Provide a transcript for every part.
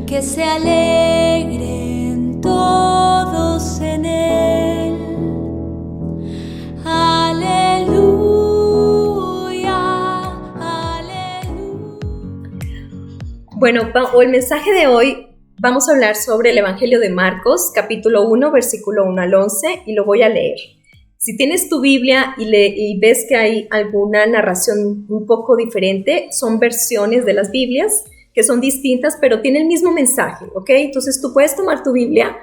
que se alegren todos en él. Aleluya, aleluya. Bueno, el mensaje de hoy vamos a hablar sobre el Evangelio de Marcos, capítulo 1, versículo 1 al 11, y lo voy a leer. Si tienes tu Biblia y ves que hay alguna narración un poco diferente, son versiones de las Biblias que son distintas, pero tienen el mismo mensaje, ¿ok? Entonces tú puedes tomar tu Biblia.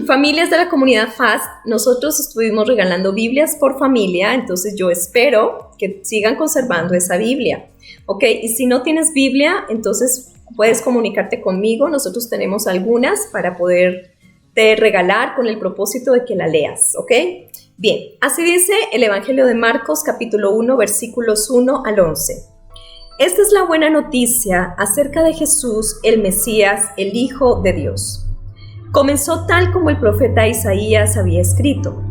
Familias de la comunidad FAST, nosotros estuvimos regalando Biblias por familia, entonces yo espero que sigan conservando esa Biblia, ¿ok? Y si no tienes Biblia, entonces puedes comunicarte conmigo. Nosotros tenemos algunas para poderte regalar con el propósito de que la leas, ¿ok? Bien, así dice el Evangelio de Marcos, capítulo 1, versículos 1 al 11. Esta es la buena noticia acerca de Jesús, el Mesías, el Hijo de Dios. Comenzó tal como el profeta Isaías había escrito: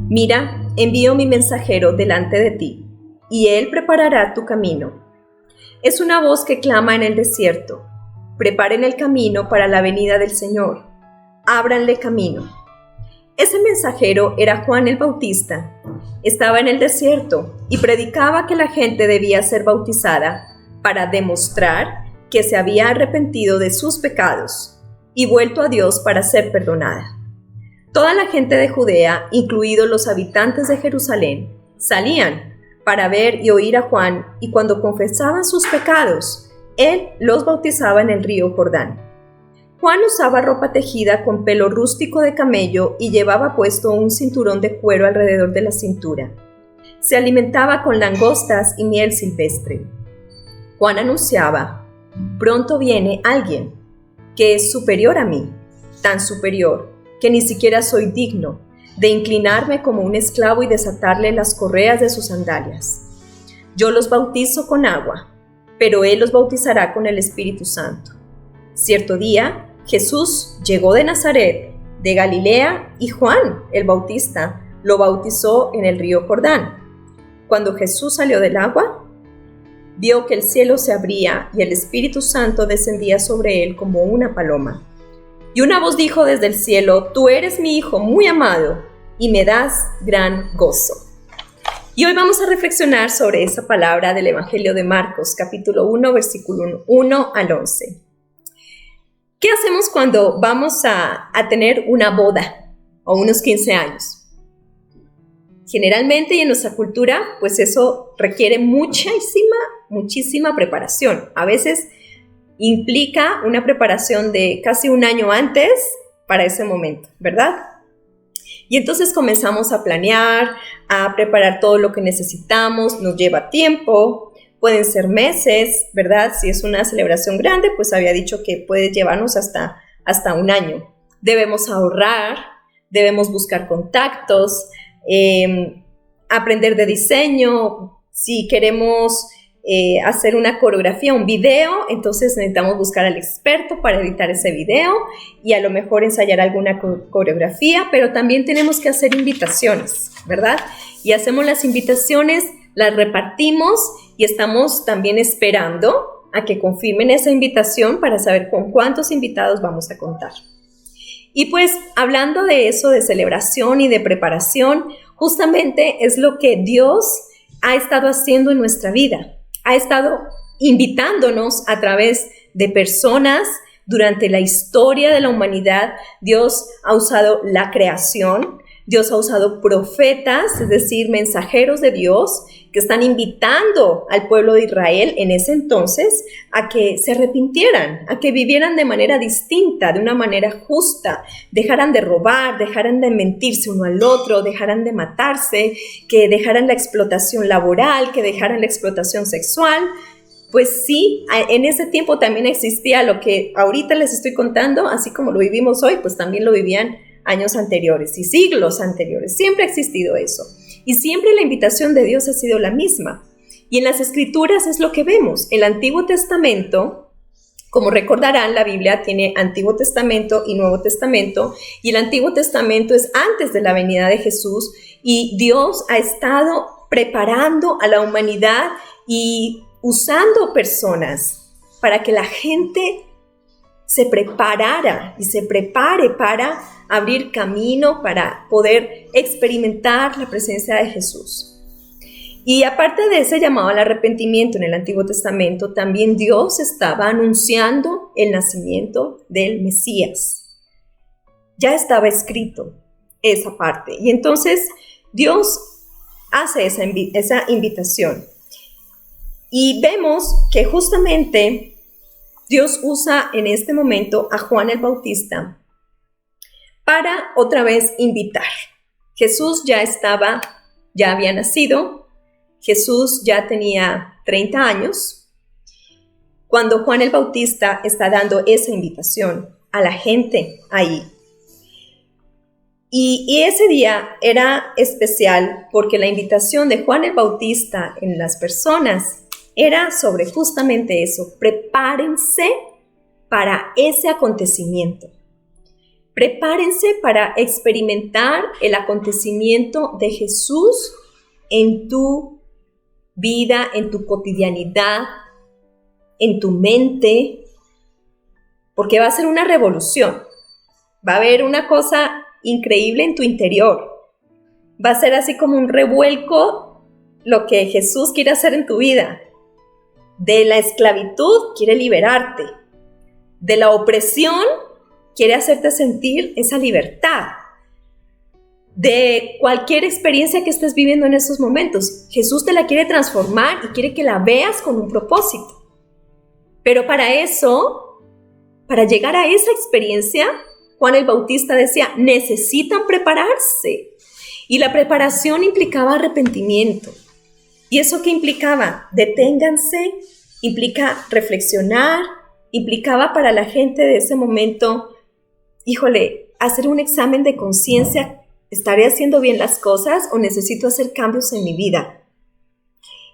Mira, envío mi mensajero delante de ti, y él preparará tu camino. Es una voz que clama en el desierto: preparen el camino para la venida del Señor, ábranle camino. Ese mensajero era Juan el Bautista. Estaba en el desierto y predicaba que la gente debía ser bautizada para demostrar que se había arrepentido de sus pecados y vuelto a Dios para ser perdonada. Toda la gente de Judea, incluidos los habitantes de Jerusalén, salían para ver y oír a Juan, y cuando confesaban sus pecados, él los bautizaba en el río Jordán. Juan usaba ropa tejida con pelo rústico de camello y llevaba puesto un cinturón de cuero alrededor de la cintura. Se alimentaba con langostas y miel silvestre. Juan anunciaba: pronto viene alguien que es superior a mí, tan superior que ni siquiera soy digno de inclinarme como un esclavo y desatarle las correas de sus sandalias. Yo los bautizo con agua, pero él los bautizará con el Espíritu Santo. Cierto día, Jesús llegó de Nazaret, de Galilea, y Juan, el Bautista, lo bautizó en el río Jordán. Cuando Jesús salió del agua, vio que el cielo se abría y el Espíritu Santo descendía sobre él como una paloma. Y una voz dijo desde el cielo: Tú eres mi Hijo muy amado, y me das gran gozo. Y hoy vamos a reflexionar sobre esa palabra del Evangelio de Marcos, capítulo 1, versículo 1 al 11. ¿Qué hacemos cuando vamos a tener una boda o unos 15 años? Generalmente y en nuestra cultura, pues eso requiere muchísima preparación. A veces implica una preparación de casi un año antes para ese momento, ¿verdad? Y entonces comenzamos a planear, a preparar todo lo que necesitamos, nos lleva tiempo. Pueden ser meses, ¿verdad? Si es una celebración grande, pues había dicho que puede llevarnos hasta un año. Debemos ahorrar, debemos buscar contactos, aprender de diseño. Si queremos hacer una coreografía, un video, entonces necesitamos buscar al experto para editar ese video y a lo mejor ensayar alguna coreografía, pero también tenemos que hacer invitaciones, ¿verdad? Y hacemos las invitaciones, las repartimos y estamos también esperando a que confirmen esa invitación para saber con cuántos invitados vamos a contar. Y pues hablando de eso, de celebración y de preparación, justamente es lo que Dios ha estado haciendo en nuestra vida. Ha estado invitándonos a través de personas durante la historia de la humanidad. Dios ha usado la creación, Dios ha usado profetas, es decir, mensajeros de Dios, que están invitando al pueblo de Israel en ese entonces a que se arrepintieran, a que vivieran de manera distinta, de una manera justa, dejaran de robar, dejaran de mentirse uno al otro, dejaran de matarse, que dejaran la explotación laboral, que dejaran la explotación sexual. Pues sí, en ese tiempo también existía lo que ahorita les estoy contando, así como lo vivimos hoy, pues también lo vivían años anteriores y siglos anteriores. Siempre ha existido eso. Y siempre la invitación de Dios ha sido la misma. Y en las Escrituras es lo que vemos. El Antiguo Testamento, como recordarán, la Biblia tiene Antiguo Testamento y Nuevo Testamento. Y el Antiguo Testamento es antes de la venida de Jesús. Y Dios ha estado preparando a la humanidad y usando personas para que la gente se preparara y se prepare para abrir camino, para poder experimentar la presencia de Jesús. Y aparte de ese llamado al arrepentimiento en el Antiguo Testamento, también Dios estaba anunciando el nacimiento del Mesías. Ya estaba escrito esa parte. Y entonces Dios hace esa invitación. Y vemos que justamente Dios usa en este momento a Juan el Bautista para otra vez invitar. Jesús ya había nacido. Jesús ya tenía 30 años cuando Juan el Bautista está dando esa invitación a la gente ahí. Y ese día era especial porque la invitación de Juan el Bautista en las personas era sobre justamente eso. Prepárense para ese acontecimiento. Prepárense para experimentar el acontecimiento de Jesús en tu vida, en tu cotidianidad, en tu mente, porque va a ser una revolución. Va a haber una cosa increíble en tu interior. Va a ser así como un revuelco lo que Jesús quiere hacer en tu vida. De la esclavitud quiere liberarte. De la opresión quiere hacerte sentir esa libertad. De cualquier experiencia que estés viviendo en estos momentos, Jesús te la quiere transformar y quiere que la veas con un propósito. Pero para eso, para llegar a esa experiencia, Juan el Bautista decía, necesitan prepararse. Y la preparación implicaba arrepentimiento. ¿Y eso qué implicaba? Deténganse, implica reflexionar, implicaba para la gente de ese momento, hacer un examen de conciencia. ¿Estaré haciendo bien las cosas o necesito hacer cambios en mi vida?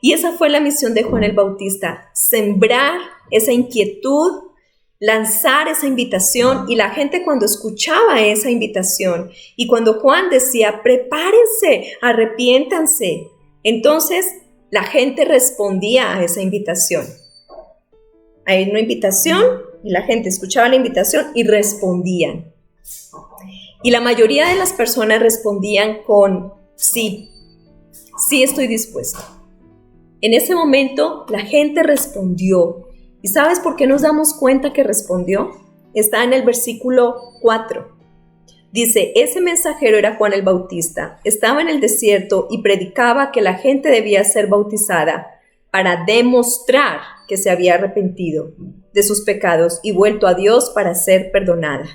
Y esa fue la misión de Juan el Bautista, sembrar esa inquietud, lanzar esa invitación, y la gente cuando escuchaba esa invitación y cuando Juan decía, prepárense, arrepiéntanse, entonces la gente respondía a esa invitación. Hay una invitación y la gente escuchaba la invitación y respondían. Y la mayoría de las personas respondían con sí estoy dispuesto. En ese momento la gente respondió. ¿Y sabes por qué nos damos cuenta que respondió? Está en el versículo 4. Dice, ese mensajero era Juan el Bautista. Estaba en el desierto y predicaba que la gente debía ser bautizada para demostrar que se había arrepentido de sus pecados y vuelto a Dios para ser perdonada.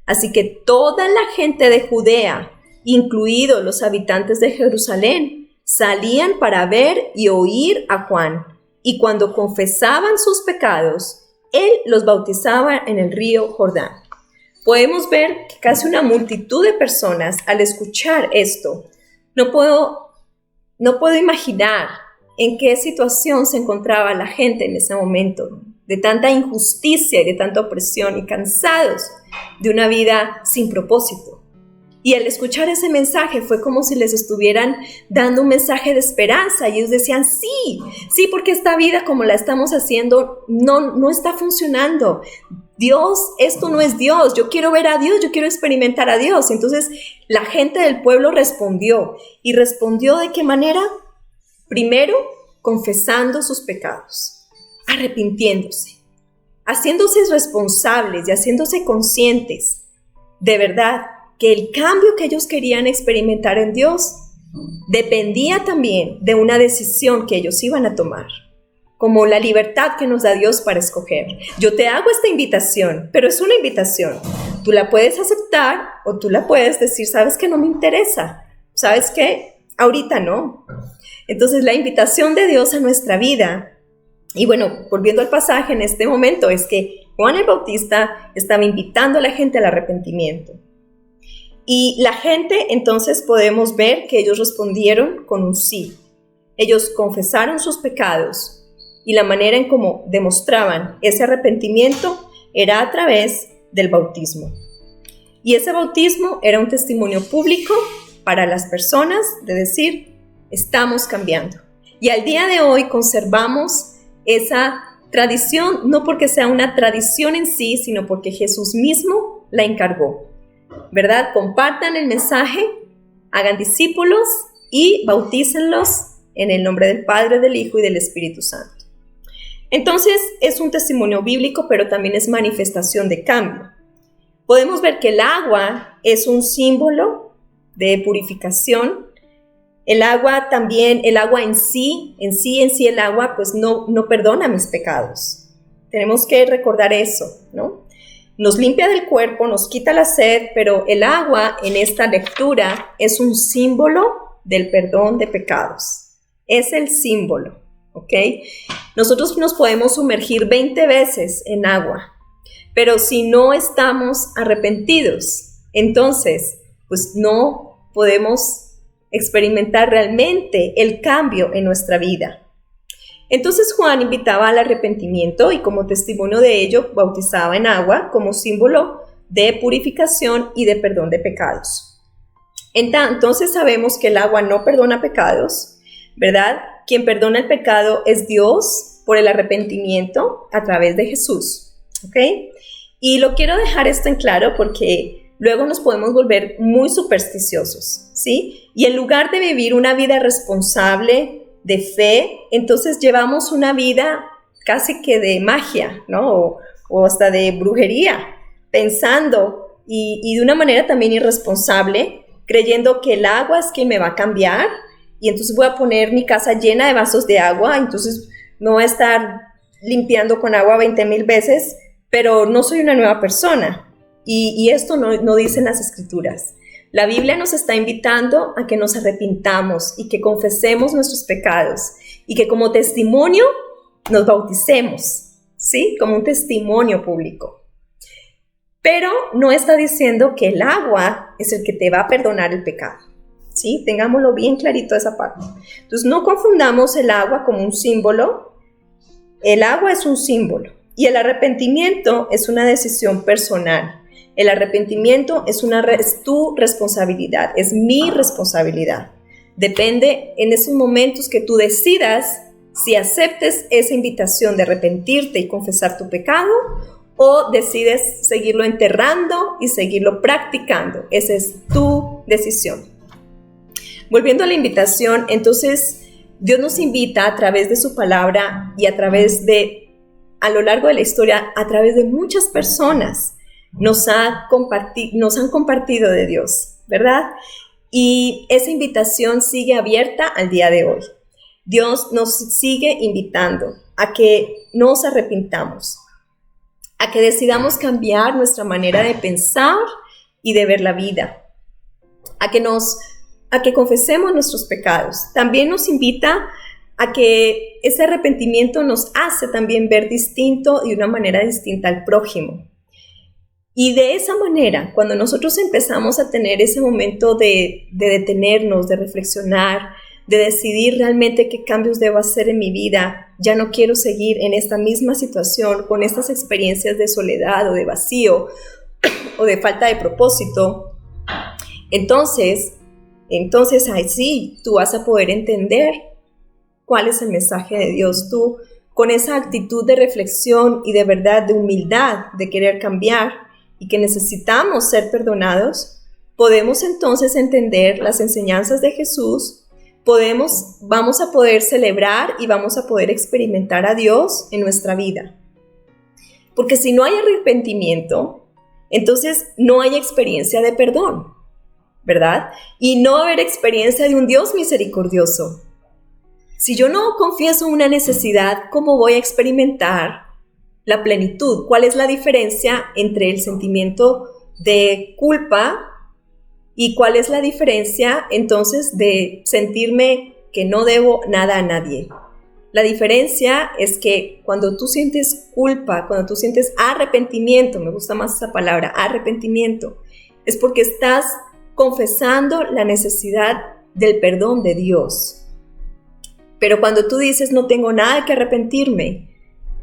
Así que toda la gente de Judea, incluidos los habitantes de Jerusalén, salían para ver y oír a Juan. Y cuando confesaban sus pecados, él los bautizaba en el río Jordán. Podemos ver que casi una multitud de personas, al escuchar esto, no puedo imaginar en qué situación se encontraba la gente en ese momento, de tanta injusticia y de tanta opresión y cansados de una vida sin propósito. Y al escuchar ese mensaje fue como si les estuvieran dando un mensaje de esperanza y ellos decían, sí, porque esta vida como la estamos haciendo no está funcionando. Dios, esto no es Dios, yo quiero ver a Dios, yo quiero experimentar a Dios. Entonces la gente del pueblo respondió. ¿Y respondió de qué manera? Primero, confesando sus pecados, arrepintiéndose, haciéndose responsables y haciéndose conscientes de verdad que el cambio que ellos querían experimentar en Dios dependía también de una decisión que ellos iban a tomar, como la libertad que nos da Dios para escoger. Yo te hago esta invitación, pero es una invitación. Tú la puedes aceptar o tú la puedes decir, ¿sabes qué? No me interesa. ¿Sabes qué? Ahorita no. Entonces la invitación de Dios a nuestra vida, y bueno, volviendo al pasaje en este momento, es que Juan el Bautista estaba invitando a la gente al arrepentimiento. Y la gente, entonces podemos ver que ellos respondieron con un sí. Ellos confesaron sus pecados y la manera en cómo demostraban ese arrepentimiento era a través del bautismo. Y ese bautismo era un testimonio público para las personas de decir, estamos cambiando. Y al día de hoy conservamos esa tradición no porque sea una tradición en sí, sino porque Jesús mismo la encargó, ¿verdad? Compartan el mensaje, hagan discípulos y bautícenlos en el nombre del Padre, del Hijo y del Espíritu Santo. Entonces, es un testimonio bíblico, pero también es manifestación de cambio. Podemos ver que el agua es un símbolo de purificación. El agua también, el agua en sí el agua, pues no perdona mis pecados. Tenemos que recordar eso, ¿no? Nos limpia del cuerpo, nos quita la sed, pero el agua en esta lectura es un símbolo del perdón de pecados. Es el símbolo, ¿ok? Nosotros nos podemos sumergir 20 veces en agua, pero si no estamos arrepentidos, entonces, pues no podemos experimentar realmente el cambio en nuestra vida. Entonces Juan invitaba al arrepentimiento y como testimonio de ello bautizaba en agua como símbolo de purificación y de perdón de pecados. Entonces sabemos que el agua no perdona pecados, ¿verdad? Quien perdona el pecado es Dios por el arrepentimiento a través de Jesús, ¿ok? Y lo quiero dejar esto en claro porque luego nos podemos volver muy supersticiosos, ¿sí? Y en lugar de vivir una vida responsable, de fe, entonces llevamos una vida casi que de magia, ¿no? O hasta de brujería, pensando y de una manera también irresponsable, creyendo que el agua es quien me va a cambiar y entonces voy a poner mi casa llena de vasos de agua, entonces no voy a estar limpiando con agua 20,000 veces, pero no soy una nueva persona. Y esto no dicen las Escrituras. La Biblia nos está invitando a que nos arrepintamos y que confesemos nuestros pecados y que como testimonio nos bauticemos, ¿sí? Como un testimonio público. Pero no está diciendo que el agua es el que te va a perdonar el pecado, ¿sí? Tengámoslo bien clarito esa parte. Entonces no confundamos el agua como un símbolo. El agua es un símbolo y el arrepentimiento es una decisión personal. El arrepentimiento es tu responsabilidad, es mi responsabilidad. Depende en esos momentos que tú decidas si aceptes esa invitación de arrepentirte y confesar tu pecado o decides seguirlo enterrando y seguirlo practicando. Esa es tu decisión. Volviendo a la invitación, entonces Dios nos invita a través de su palabra y a lo largo de la historia, a través de muchas personas, nos han compartido de Dios, ¿verdad? Y esa invitación sigue abierta al día de hoy. Dios nos sigue invitando a que nos arrepintamos, a que decidamos cambiar nuestra manera de pensar y de ver la vida, a que confesemos nuestros pecados. También nos invita a que ese arrepentimiento nos hace también ver distinto y de una manera distinta al prójimo. Y de esa manera, cuando nosotros empezamos a tener ese momento de detenernos, de reflexionar, de decidir realmente qué cambios debo hacer en mi vida, ya no quiero seguir en esta misma situación, con estas experiencias de soledad o de vacío o de falta de propósito, entonces ahí sí, tú vas a poder entender cuál es el mensaje de Dios. Tú, con esa actitud de reflexión y de verdad, de humildad, de querer cambiar, y que necesitamos ser perdonados, podemos entonces entender las enseñanzas de Jesús, vamos a poder celebrar y vamos a poder experimentar a Dios en nuestra vida. Porque si no hay arrepentimiento, entonces no hay experiencia de perdón, ¿verdad? Y no va a haber experiencia de un Dios misericordioso. Si yo no confieso una necesidad, ¿cómo voy a experimentar la plenitud? ¿Cuál es la diferencia entre el sentimiento de culpa y cuál es la diferencia entonces de sentirme que no debo nada a nadie? La diferencia es que cuando tú sientes culpa, cuando tú sientes arrepentimiento, me gusta más esa palabra, arrepentimiento, es porque estás confesando la necesidad del perdón de Dios. Pero cuando tú dices no tengo nada que arrepentirme,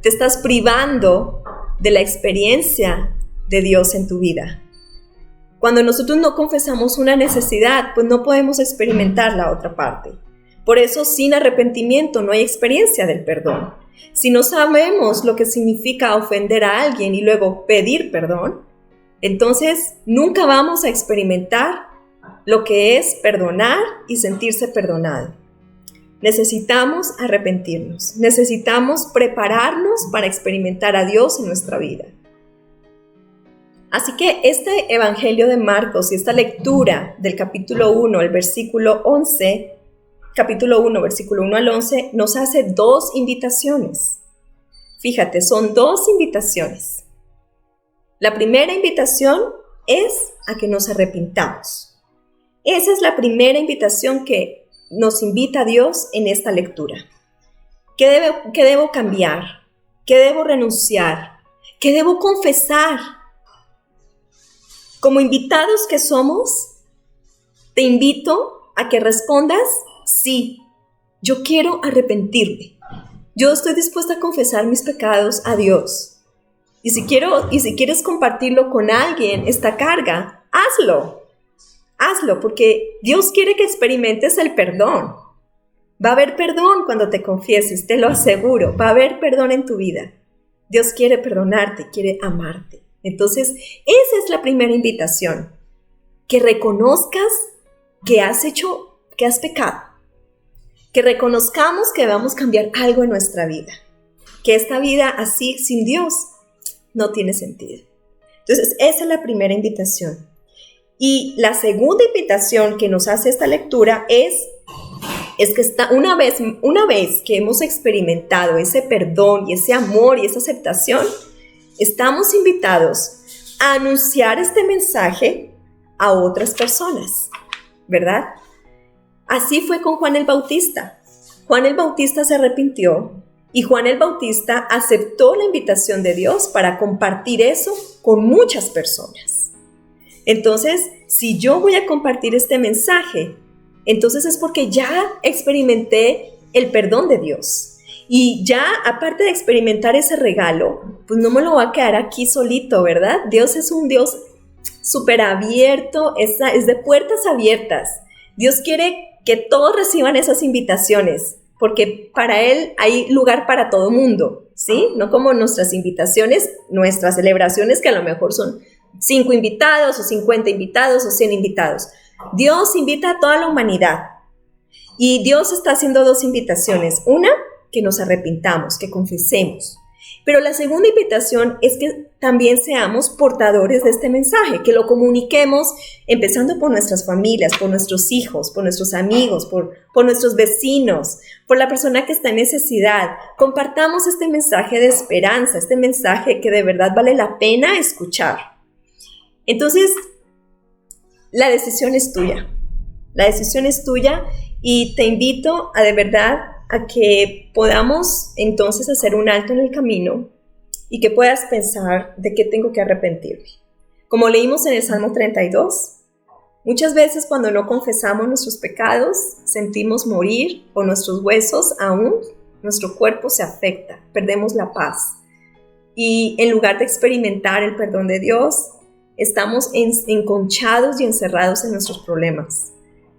te estás privando de la experiencia de Dios en tu vida. Cuando nosotros no confesamos una necesidad, pues no podemos experimentar la otra parte. Por eso, sin arrepentimiento no hay experiencia del perdón. Si no sabemos lo que significa ofender a alguien y luego pedir perdón, entonces nunca vamos a experimentar lo que es perdonar y sentirse perdonado. Necesitamos arrepentirnos, necesitamos prepararnos para experimentar a Dios en nuestra vida. Así que este Evangelio de Marcos y esta lectura del capítulo 1, el versículo 11, capítulo 1, versículo 1 al 11, nos hace dos invitaciones. Fíjate, son dos invitaciones. La primera invitación es a que nos arrepintamos. Esa es la primera invitación que nos invita Dios en esta lectura. ¿Qué debo cambiar? ¿Qué debo renunciar? ¿Qué debo confesar? Como invitados que somos, te invito a que respondas, sí, yo quiero arrepentirme. Yo estoy dispuesta a confesar mis pecados a Dios. Y si quieres compartirlo con alguien, esta carga, hazlo. Hazlo, porque Dios quiere que experimentes el perdón. Va a haber perdón cuando te confieses, te lo aseguro. Va a haber perdón en tu vida. Dios quiere perdonarte, quiere amarte. Entonces, esa es la primera invitación. Que reconozcas que has pecado. Que reconozcamos que debemos cambiar algo en nuestra vida. Que esta vida así, sin Dios, no tiene sentido. Entonces, esa es la primera invitación. Y la segunda invitación que nos hace esta lectura es que una vez que hemos experimentado ese perdón y ese amor y esa aceptación, estamos invitados a anunciar este mensaje a otras personas, ¿verdad? Así fue con Juan el Bautista. Juan el Bautista se arrepintió y Juan el Bautista aceptó la invitación de Dios para compartir eso con muchas personas. Entonces, si yo voy a compartir este mensaje, entonces es porque ya experimenté el perdón de Dios. Y ya, aparte de experimentar ese regalo, pues no me lo va a quedar aquí solito, ¿verdad? Dios es un Dios súper abierto, es de puertas abiertas. Dios quiere que todos reciban esas invitaciones, porque para Él hay lugar para todo mundo, ¿sí? No como nuestras invitaciones, nuestras celebraciones que a lo mejor son 5 invitados o 50 invitados o 100 invitados. Dios invita a toda la humanidad y Dios está haciendo dos invitaciones. Una, que nos arrepintamos, que confesemos. Pero la segunda invitación es que también seamos portadores de este mensaje, que lo comuniquemos empezando por nuestras familias, por nuestros hijos, por nuestros amigos, por nuestros vecinos, por la persona que está en necesidad. Compartamos este mensaje de esperanza, este mensaje que de verdad vale la pena escuchar. Entonces, la decisión es tuya. La decisión es tuya y te invito a de verdad a que podamos entonces hacer un alto en el camino y que puedas pensar de qué tengo que arrepentirme. Como leímos en el Salmo 32, muchas veces cuando no confesamos nuestros pecados, sentimos morir o nuestros huesos aún, nuestro cuerpo se afecta, perdemos la paz. Y en lugar de experimentar el perdón de Dios, estamos enconchados y encerrados en nuestros problemas.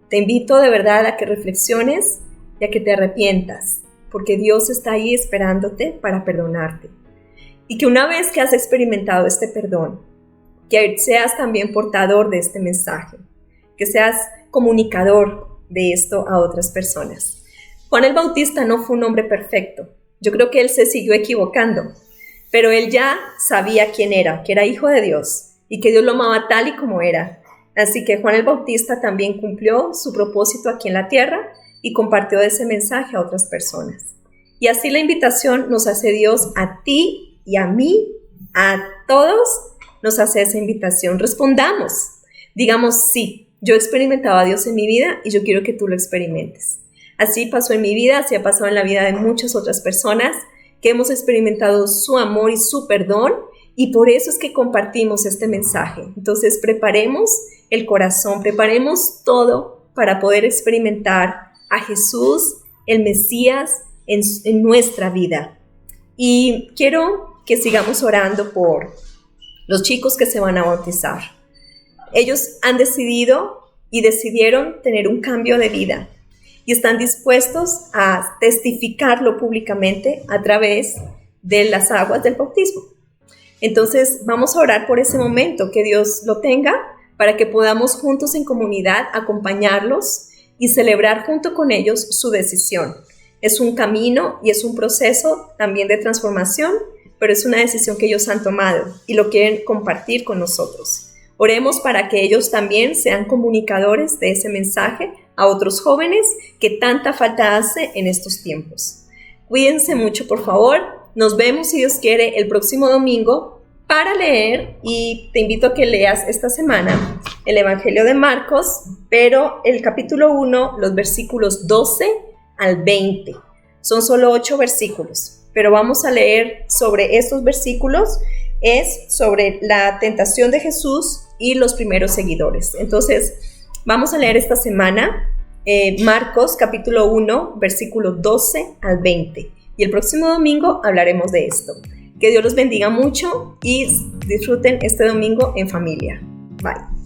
Te invito de verdad a que reflexiones y a que te arrepientas, porque Dios está ahí esperándote para perdonarte. Y que una vez que has experimentado este perdón, que seas también portador de este mensaje, que seas comunicador de esto a otras personas. Juan el Bautista no fue un hombre perfecto. Yo creo que él se siguió equivocando, pero él ya sabía quién era, que era hijo de Dios y que Dios lo amaba tal y como era. Así que Juan el Bautista también cumplió su propósito aquí en la tierra y compartió ese mensaje a otras personas. Y así la invitación nos hace Dios a ti y a mí, a todos, nos hace esa invitación. Respondamos, digamos sí, yo he experimentado a Dios en mi vida y yo quiero que tú lo experimentes. Así pasó en mi vida, así ha pasado en la vida de muchas otras personas que hemos experimentado su amor y su perdón y por eso es que compartimos este mensaje. Entonces preparemos el corazón, preparemos todo para poder experimentar a Jesús, el Mesías, en nuestra vida. Y quiero que sigamos orando por los chicos que se van a bautizar. Ellos han decidido y decidieron tener un cambio de vida. y están dispuestos a testificarlo públicamente a través de las aguas del bautismo. Entonces vamos a orar por ese momento, que Dios lo tenga, para que podamos juntos en comunidad acompañarlos y celebrar junto con ellos su decisión. Es un camino y es un proceso también de transformación, pero es una decisión que ellos han tomado y lo quieren compartir con nosotros. Oremos para que ellos también sean comunicadores de ese mensaje a otros jóvenes que tanta falta hace en estos tiempos. Cuídense mucho, por favor. Nos vemos, si Dios quiere, el próximo domingo para leer, y te invito a que leas esta semana el Evangelio de Marcos, pero el capítulo 1, los versículos 12 al 20. Son solo 8 versículos, pero vamos a leer sobre estos versículos. Es sobre la tentación de Jesús y los primeros seguidores. Entonces, vamos a leer esta semana Marcos capítulo 1, versículo 12 al 20. Y el próximo domingo hablaremos de esto. Que Dios los bendiga mucho y disfruten este domingo en familia. Bye.